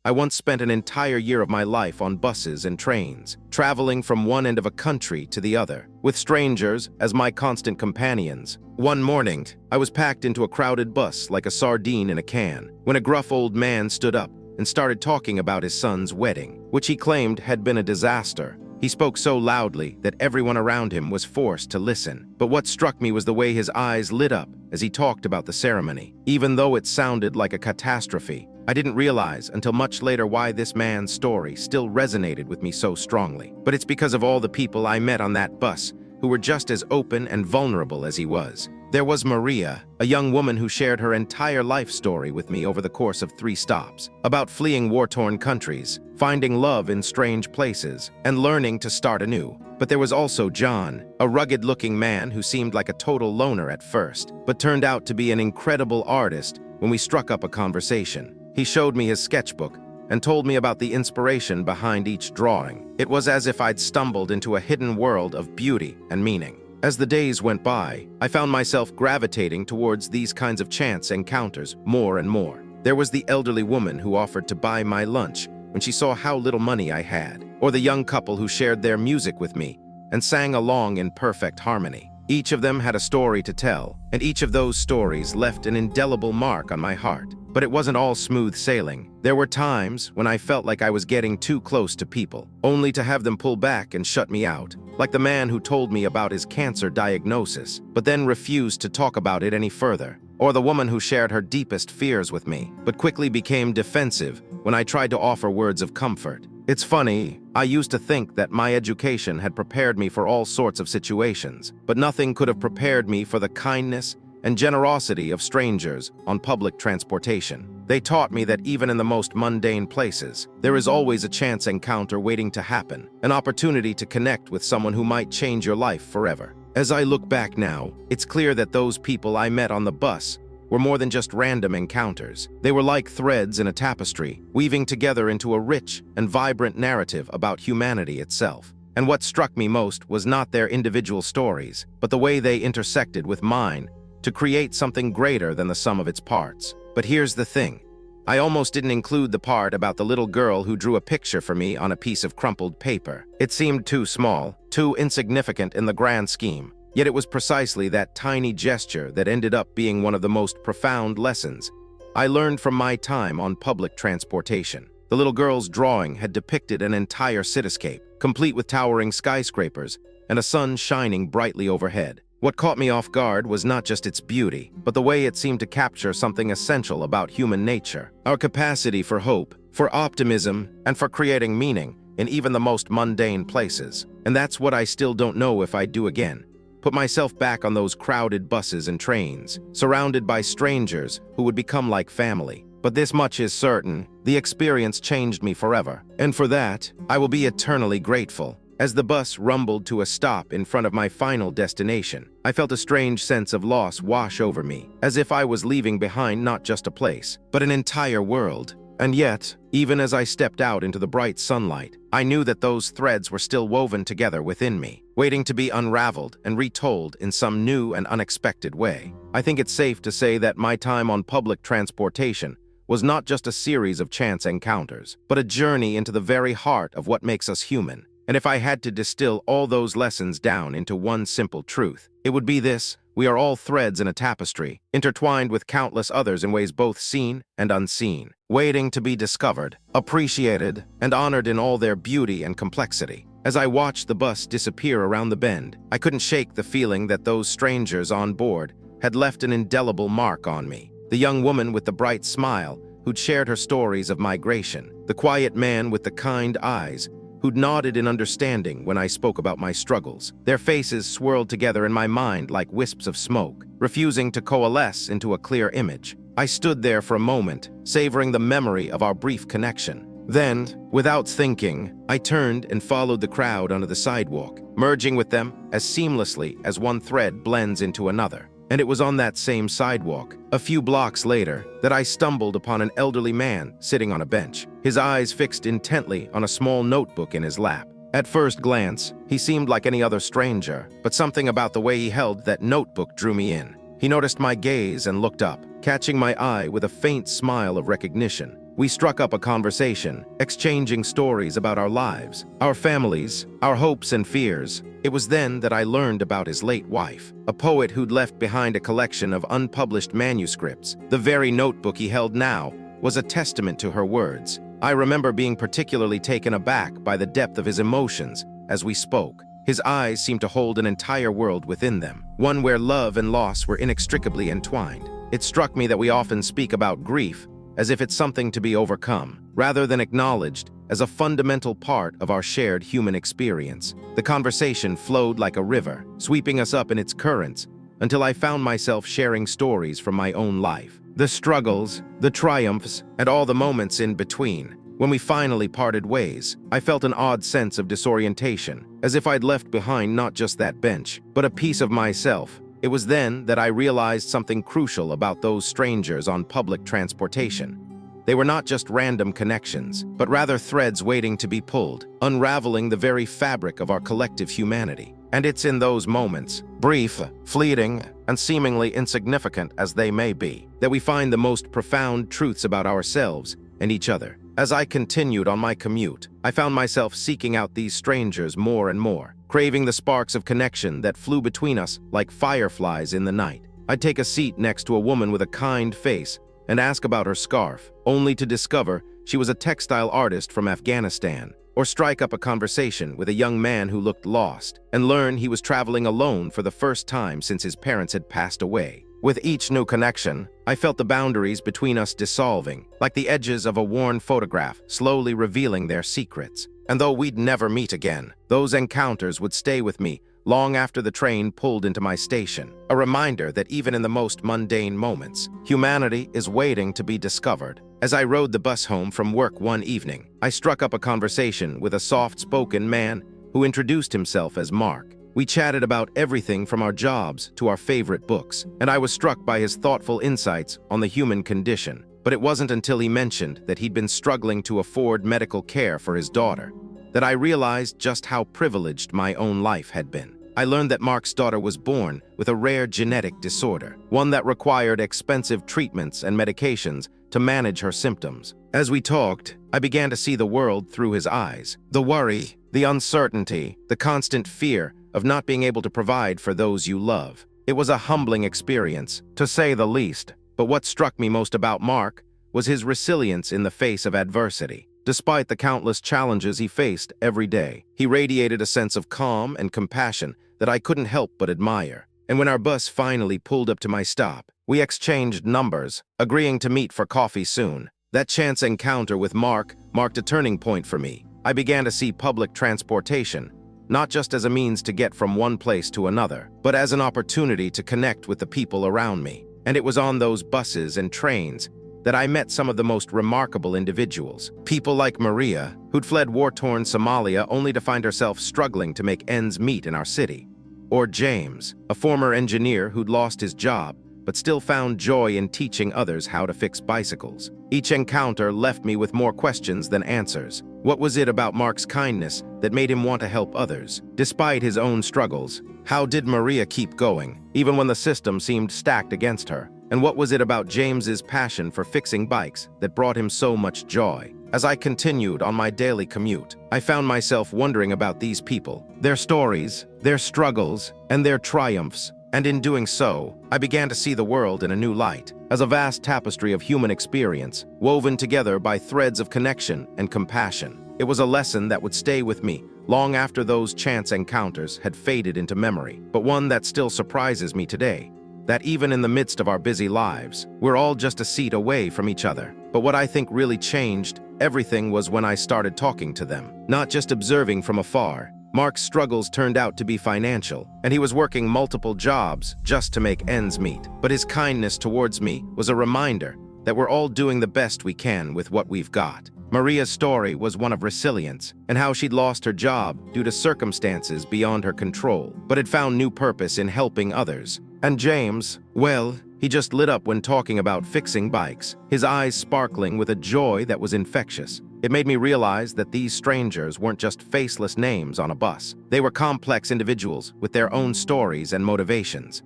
I once spent an entire year of my life on buses and trains, traveling from one end of a country to the other, with strangers as my constant companions. One morning, I was packed into a crowded bus like a sardine in a can, when a gruff old man stood up and started talking about his son's wedding, which he claimed had been a disaster. He spoke so loudly that everyone around him was forced to listen. But what struck me was the way his eyes lit up as he talked about the ceremony. Even though it sounded like a catastrophe, I didn't realize until much later why this man's story still resonated with me so strongly. But it's because of all the people I met on that bus who were just as open and vulnerable as he was. There was Maria, a young woman who shared her entire life story with me over the course of 3 stops, about fleeing war-torn countries, finding love in strange places, and learning to start anew. But there was also John, a rugged-looking man who seemed like a total loner at first, but turned out to be an incredible artist when we struck up a conversation. He showed me his sketchbook and told me about the inspiration behind each drawing. It was as if I'd stumbled into a hidden world of beauty and meaning. As the days went by, I found myself gravitating towards these kinds of chance encounters more and more. There was the elderly woman who offered to buy my lunch when she saw how little money I had, or the young couple who shared their music with me and sang along in perfect harmony. Each of them had a story to tell, and each of those stories left an indelible mark on my heart. But it wasn't all smooth sailing. There were times when I felt like I was getting too close to people, only to have them pull back and shut me out. Like the man who told me about his cancer diagnosis, but then refused to talk about it any further. Or the woman who shared her deepest fears with me, but quickly became defensive when I tried to offer words of comfort. It's funny, I used to think that my education had prepared me for all sorts of situations, but nothing could have prepared me for the kindness and generosity of strangers on public transportation. They taught me that even in the most mundane places, there is always a chance encounter waiting to happen, an opportunity to connect with someone who might change your life forever. As I look back now, it's clear that those people I met on the bus were more than just random encounters. They were like threads in a tapestry, weaving together into a rich and vibrant narrative about humanity itself. And what struck me most was not their individual stories, but the way they intersected with mine to create something greater than the sum of its parts. But here's the thing. I almost didn't include the part about the little girl who drew a picture for me on a piece of crumpled paper. It seemed too small, too insignificant in the grand scheme. Yet it was precisely that tiny gesture that ended up being one of the most profound lessons I learned from my time on public transportation. The little girl's drawing had depicted an entire cityscape, complete with towering skyscrapers and a sun shining brightly overhead. What caught me off guard was not just its beauty, but the way it seemed to capture something essential about human nature. Our capacity for hope, for optimism, and for creating meaning in even the most mundane places. And that's what I still don't know if I'd do again. Put myself back on those crowded buses and trains, surrounded by strangers who would become like family. But this much is certain, the experience changed me forever. And for that, I will be eternally grateful. As the bus rumbled to a stop in front of my final destination, I felt a strange sense of loss wash over me, as if I was leaving behind not just a place, but an entire world. And yet, even as I stepped out into the bright sunlight, I knew that those threads were still woven together within me, waiting to be unraveled and retold in some new and unexpected way. I think it's safe to say that my time on public transportation was not just a series of chance encounters, but a journey into the very heart of what makes us human. And if I had to distill all those lessons down into one simple truth, it would be this: we are all threads in a tapestry, intertwined with countless others in ways both seen and unseen, waiting to be discovered, appreciated, and honored in all their beauty and complexity. As I watched the bus disappear around the bend, I couldn't shake the feeling that those strangers on board had left an indelible mark on me. The young woman with the bright smile, who'd shared her stories of migration, the quiet man with the kind eyes, who'd nodded in understanding when I spoke about my struggles. Their faces swirled together in my mind like wisps of smoke, refusing to coalesce into a clear image. I stood there for a moment, savoring the memory of our brief connection. Then, without thinking, I turned and followed the crowd onto the sidewalk, merging with them as seamlessly as one thread blends into another. And it was on that same sidewalk, a few blocks later, that I stumbled upon an elderly man sitting on a bench, his eyes fixed intently on a small notebook in his lap. At first glance, he seemed like any other stranger, but something about the way he held that notebook drew me in. He noticed my gaze and looked up, catching my eye with a faint smile of recognition. We struck up a conversation, exchanging stories about our lives, our families, our hopes and fears. It was then that I learned about his late wife, a poet who'd left behind a collection of unpublished manuscripts. The very notebook he held now was a testament to her words. I remember being particularly taken aback by the depth of his emotions as we spoke. His eyes seemed to hold an entire world within them, one where love and loss were inextricably entwined. It struck me that we often speak about grief as if it's something to be overcome, rather than acknowledged as a fundamental part of our shared human experience. The conversation flowed like a river, sweeping us up in its currents, until I found myself sharing stories from my own life. The struggles, the triumphs, and all the moments in between. When we finally parted ways, I felt an odd sense of disorientation, as if I'd left behind not just that bench, but a piece of myself. It was then that I realized something crucial about those strangers on public transportation. They were not just random connections, but rather threads waiting to be pulled, unraveling the very fabric of our collective humanity. And it's in those moments, brief, fleeting, and seemingly insignificant as they may be, that we find the most profound truths about ourselves and each other. As I continued on my commute, I found myself seeking out these strangers more and more, craving the sparks of connection that flew between us like fireflies in the night. I'd take a seat next to a woman with a kind face and ask about her scarf, only to discover she was a textile artist from Afghanistan, or strike up a conversation with a young man who looked lost and learn he was traveling alone for the first time since his parents had passed away. With each new connection, I felt the boundaries between us dissolving, like the edges of a worn photograph slowly revealing their secrets. And though we'd never meet again, those encounters would stay with me long after the train pulled into my station, a reminder that even in the most mundane moments, humanity is waiting to be discovered. As I rode the bus home from work one evening, I struck up a conversation with a soft-spoken man who introduced himself as Mark. We chatted about everything from our jobs to our favorite books, and I was struck by his thoughtful insights on the human condition. But it wasn't until he mentioned that he'd been struggling to afford medical care for his daughter that I realized just how privileged my own life had been. I learned that Mark's daughter was born with a rare genetic disorder, one that required expensive treatments and medications to manage her symptoms. As we talked, I began to see the world through his eyes. The worry, the uncertainty, the constant fear of not being able to provide for those you love. It was a humbling experience, to say the least. But what struck me most about Mark was his resilience in the face of adversity. Despite the countless challenges he faced every day, he radiated a sense of calm and compassion that I couldn't help but admire. And when our bus finally pulled up to my stop, we exchanged numbers, agreeing to meet for coffee soon. That chance encounter with Mark marked a turning point for me. I began to see public transportation not just as a means to get from one place to another, but as an opportunity to connect with the people around me. And it was on those buses and trains that I met some of the most remarkable individuals. People like Maria, who'd fled war-torn Somalia only to find herself struggling to make ends meet in our city. Or James, a former engineer who'd lost his job, but still found joy in teaching others how to fix bicycles. Each encounter left me with more questions than answers. What was it about Mark's kindness that made him want to help others? Despite his own struggles, how did Maria keep going, even when the system seemed stacked against her? And what was it about James's passion for fixing bikes that brought him so much joy? As I continued on my daily commute, I found myself wondering about these people, their stories, their struggles, and their triumphs. And in doing so, I began to see the world in a new light, as a vast tapestry of human experience, woven together by threads of connection and compassion. It was a lesson that would stay with me long after those chance encounters had faded into memory, but one that still surprises me today, that even in the midst of our busy lives, we're all just a seat away from each other. But what I think really changed everything was when I started talking to them, not just observing from afar. Mark's struggles turned out to be financial, and he was working multiple jobs just to make ends meet. But his kindness towards me was a reminder that we're all doing the best we can with what we've got. Maria's story was one of resilience, and how she'd lost her job due to circumstances beyond her control, but had found new purpose in helping others. And James, well, he just lit up when talking about fixing bikes, his eyes sparkling with a joy that was infectious. It made me realize that these strangers weren't just faceless names on a bus. They were complex individuals with their own stories and motivations.